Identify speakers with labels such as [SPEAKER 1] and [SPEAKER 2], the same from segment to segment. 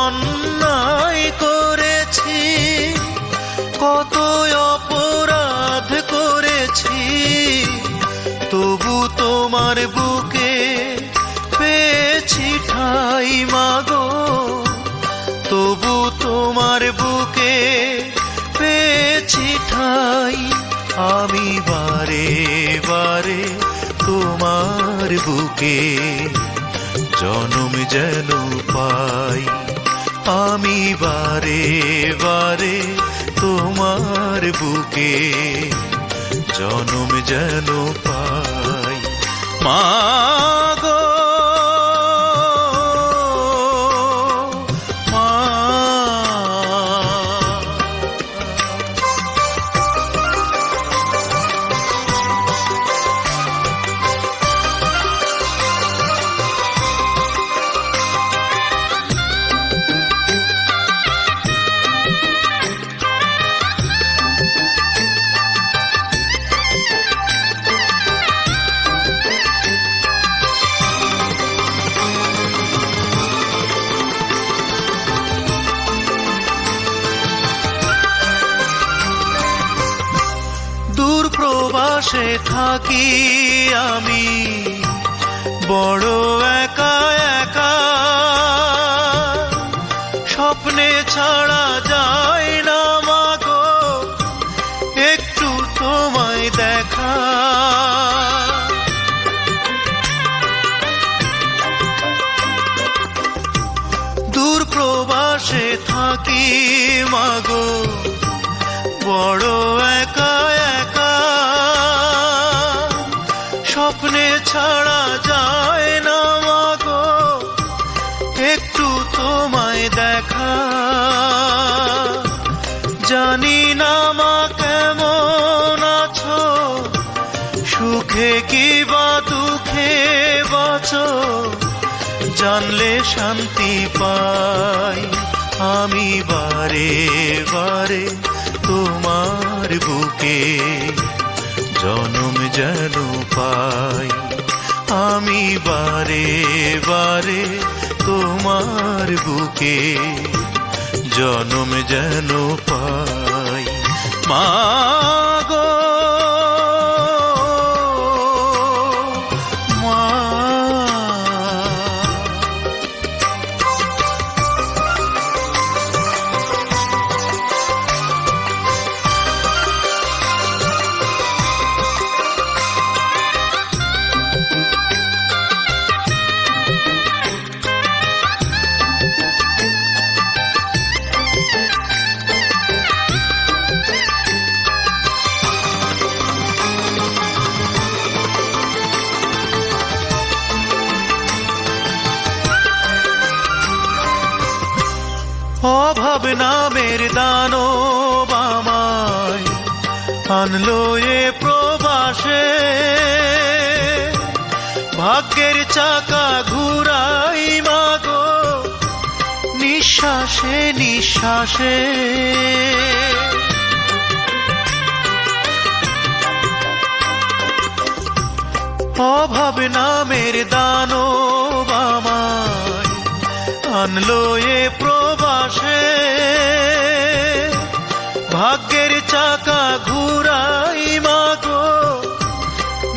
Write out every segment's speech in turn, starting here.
[SPEAKER 1] অন্যায় করেছি, কত অপরাধ করেছি, তবু তোমার বুকে পেয়েছি ঠাই মাগো, তবু তোমার বুকে পেয়েছি ঠাই। আমি বারে বারে তোমার বুকে জনম যেন পাই, আমি বারে বারে তোমার বুকে জনম যেন পাই। মাগো প্রবাসে থাকি আমি বড় একা একা, স্বপ্নে ছাড়া যায় না মাগো একটু তোমায় দেখা। দূর প্রবাসে থাকি মাগো বড় একা একা, স্বপ্নে ছাড়া যায় না মাগো একটু তোমায় দেখা। জানি না মা কেমন আছো, সুখে কি বা দুঃখে বাঁচো, জানলে শান্তি পাই। আমি বারে বারে তোমার বুকে জনম যেন পাই, আমি বারে বারে তোমার বুকে জনম যেন পাই। মাগো অভাব নামের দানব আমায় আনলো এ প্রবাসে, ভাগ্যের চাকা ঘুরাই মাগো নিঃশ্বাসে নিঃশ্বাসে। অভাব নামের দানব আমায় আনলো এ প্রবাসে, ভাগ্যের চাকা ঘুরাই মাগো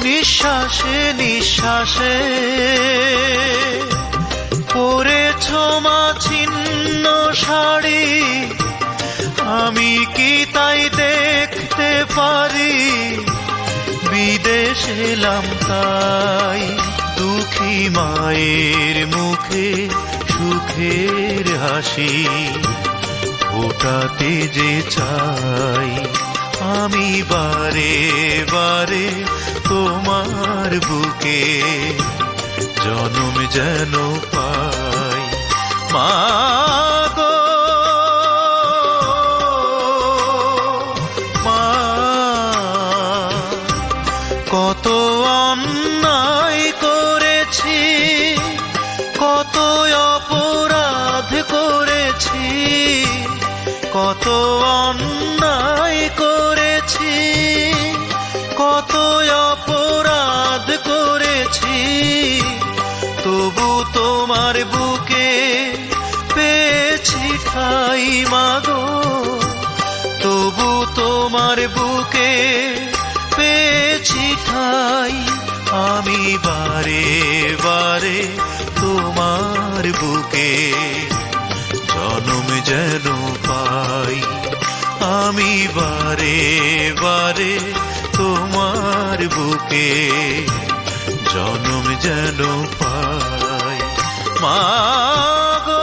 [SPEAKER 1] নিঃশ্বাসে নিঃশ্বাসে। পরেছ মা ছিন্ন শাড়ি, আমি কি তাই দেখতে পারি, বিদেশ এলাম তাই দুঃখী মায়ের মুখে সুখের হাসি ফোটাতে যে চাই। আমি বারে বারে তোমার বুকে জনম যেন পাই। মাগো মা, কত অন্যায় করেছি, কত অপরাধ করেছি, কত অন্যায় করেছি, কত অপরাধ করেছি, তবু তোমার বুকে ছাই মাগো, তবু তোমার বুকে পেয়েছি ঠাই। আমি বারে বারে তোমার বুকে জনম যেন পাই। আমি বারে বারে তোমার বুকে জনম যেন পাই। মাগো